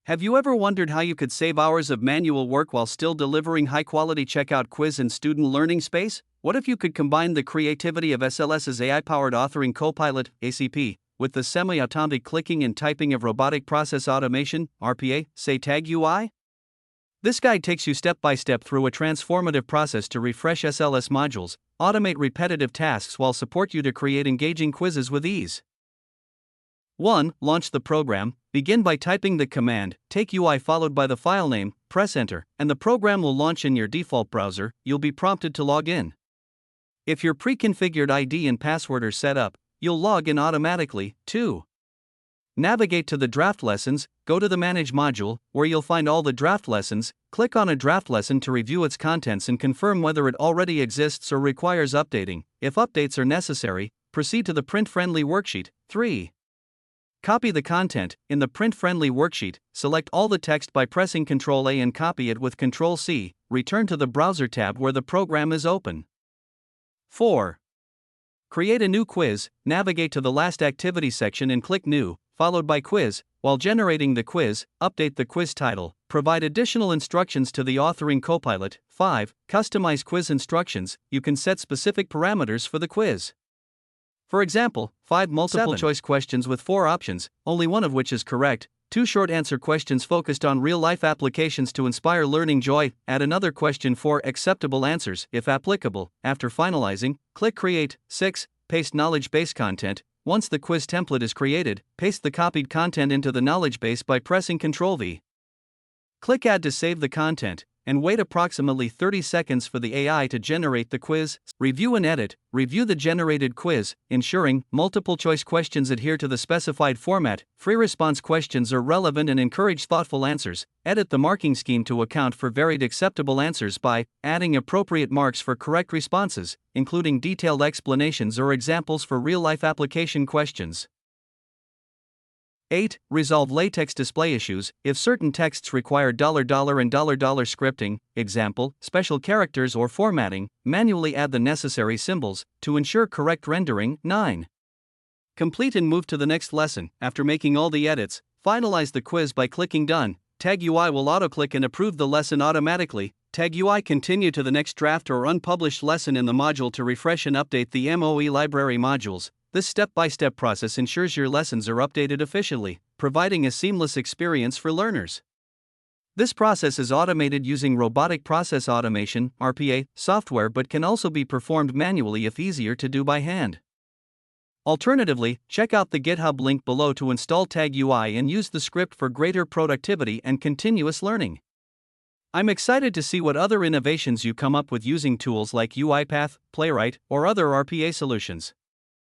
Have you ever wondered how you could save hours of manual work while still delivering high-quality checkout quiz and student learning space? What if you could combine the creativity of SLS's AI-powered authoring copilot, ACP, with the semi-automatic clicking and typing of Robotic Process Automation, RPA, say TagUI? This guide takes you step by step through a transformative process to refresh SLS modules, automate repetitive tasks while support you to create engaging quizzes with ease. 1. Launch the program. Begin by typing the command, TagUI followed by the file name, press enter, and the program will launch in your default browser. You'll be prompted to log in. If your pre-configured ID and password are set up, you'll log in automatically. 2. Navigate to the draft lessons, go to the Manage module, where you'll find all the draft lessons. Click on a draft lesson to review its contents and confirm whether it already exists or requires updating. If updates are necessary, proceed to the print-friendly worksheet. 3. Copy the content. In the print-friendly worksheet, select all the text by pressing Ctrl-A and copy it with Ctrl-C. Return to the Browser tab where the program is open. 4. Create a new quiz. Navigate to the last activity section and click New, followed by Quiz. While generating the quiz, update the quiz title. Provide additional instructions to the authoring copilot. 5. Customize quiz instructions. You can set specific parameters for the quiz. For example, 5 multiple-choice questions with 4 options, only one of which is correct. 2 short-answer questions focused on real-life applications to inspire learning joy. Add another question for acceptable answers, if applicable. After finalizing, click Create. 6. Paste knowledge base content. Once the quiz template is created, paste the copied content into the knowledge base by pressing Ctrl-V. Click Add to save the content, and wait approximately 30 seconds for the AI to generate the quiz. Review and edit. Review the generated quiz, ensuring multiple-choice questions adhere to the specified format. Free response questions are relevant and encourage thoughtful answers. Edit the marking scheme to account for varied acceptable answers by adding appropriate marks for correct responses, including detailed explanations or examples for real-life application questions. 8. Resolve latex display issues. If certain texts require $and $scripting, example, special characters or formatting, manually add the necessary symbols to ensure correct rendering. 9. Complete and move to the next lesson. After making all the edits, finalize the quiz by clicking Done. TagUI will auto-click and approve the lesson automatically. TagUI continue to the next draft or unpublished lesson in the module to refresh and update the MOE library modules. This step-by-step process ensures your lessons are updated efficiently, providing a seamless experience for learners. This process is automated using Robotic Process Automation (RPA) software but can also be performed manually if easier to do by hand. Alternatively, check out the GitHub link below to install TagUI and use the script for greater productivity and continuous learning. I'm excited to see what other innovations you come up with using tools like UiPath, Playwright, or other RPA solutions.